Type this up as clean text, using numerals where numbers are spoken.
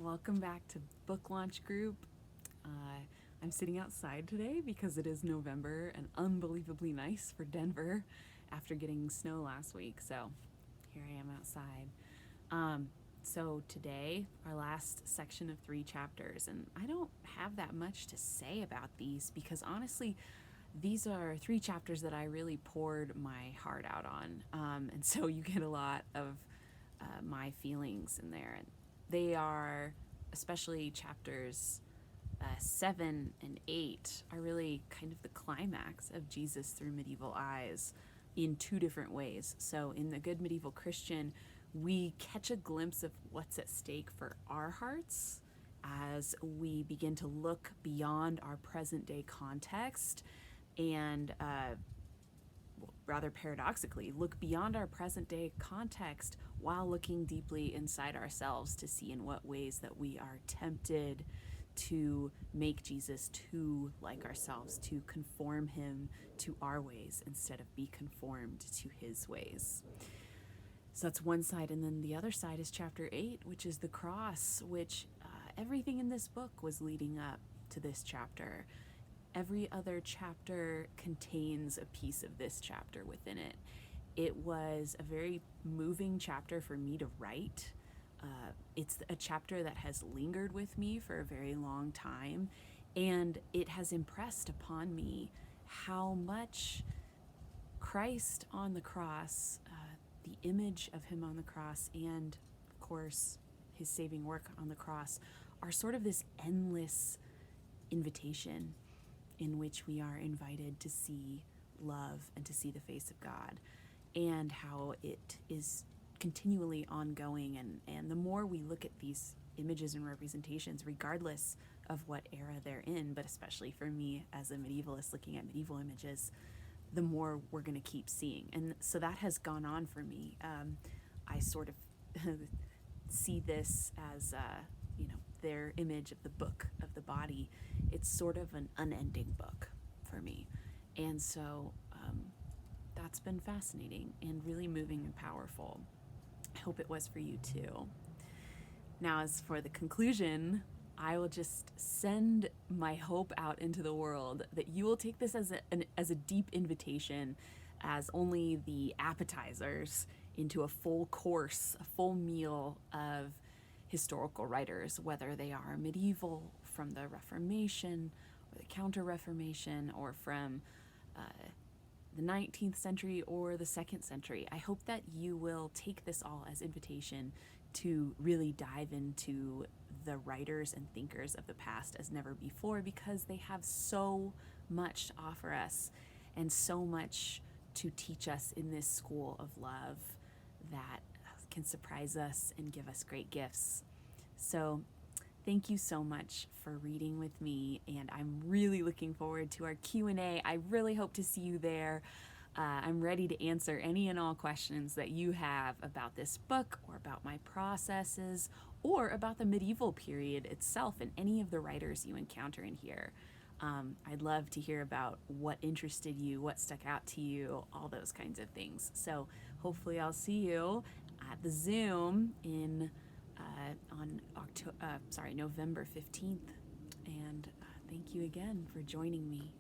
Welcome back to Book Launch Group. I'm sitting outside today because it is November and unbelievably nice for Denver after getting snow last week. So here I am outside. So today, our last section of 3 chapters, and I don't have that much to say about these because honestly, these are 3 chapters that I really poured my heart out on. And so you get a lot of my feelings in there. And they are, especially chapters 7 and 8, are really kind of the climax of Jesus through medieval eyes in 2 different ways. So in The Good Medieval Christian, we catch a glimpse of what's at stake for our hearts as we begin to look beyond our present day context and rather paradoxically, look beyond our present day context while looking deeply inside ourselves to see in what ways that we are tempted to make Jesus too like ourselves, to conform him to our ways instead of be conformed to his ways. So that's one side. And then the other side is chapter 8, which is the cross, which everything in this book was leading up to this chapter. Every other chapter contains a piece of this chapter within it. It was a very moving chapter for me to write. It's a chapter that has lingered with me for a very long time, and it has impressed upon me how much Christ on the cross, the image of him on the cross, and of course his saving work on the cross are sort of this endless invitation in which we are invited to see love and to see the face of God, and how it is continually ongoing. And the more we look at these images and representations, regardless of what era they're in, but especially for me as a medievalist looking at medieval images, the more we're going to keep seeing. And so that has gone on for me. I sort of see this as, their image of the book of the body. It's sort of an unending book for me. And so that's been fascinating and really moving and powerful. I hope it was for you too. Now, as for the conclusion, I will just send my hope out into the world that you will take this as a deep invitation, as only the appetizers into a full course, a full meal of historical writers, whether they are medieval from the Reformation or the Counter-Reformation or from the 19th century or the 2nd century. I hope that you will take this all as invitation to really dive into the writers and thinkers of the past as never before, because they have so much to offer us and so much to teach us in this school of love that can surprise us and give us great gifts. So thank you so much for reading with me, and I'm really looking forward to our Q&A. I really hope to see you there. I'm ready to answer any and all questions that you have about this book or about my processes or about the medieval period itself and any of the writers you encounter in here. I'd love to hear about what interested you, what stuck out to you, all those kinds of things. So hopefully I'll see you at the Zoom on November 15th. And thank you again for joining me.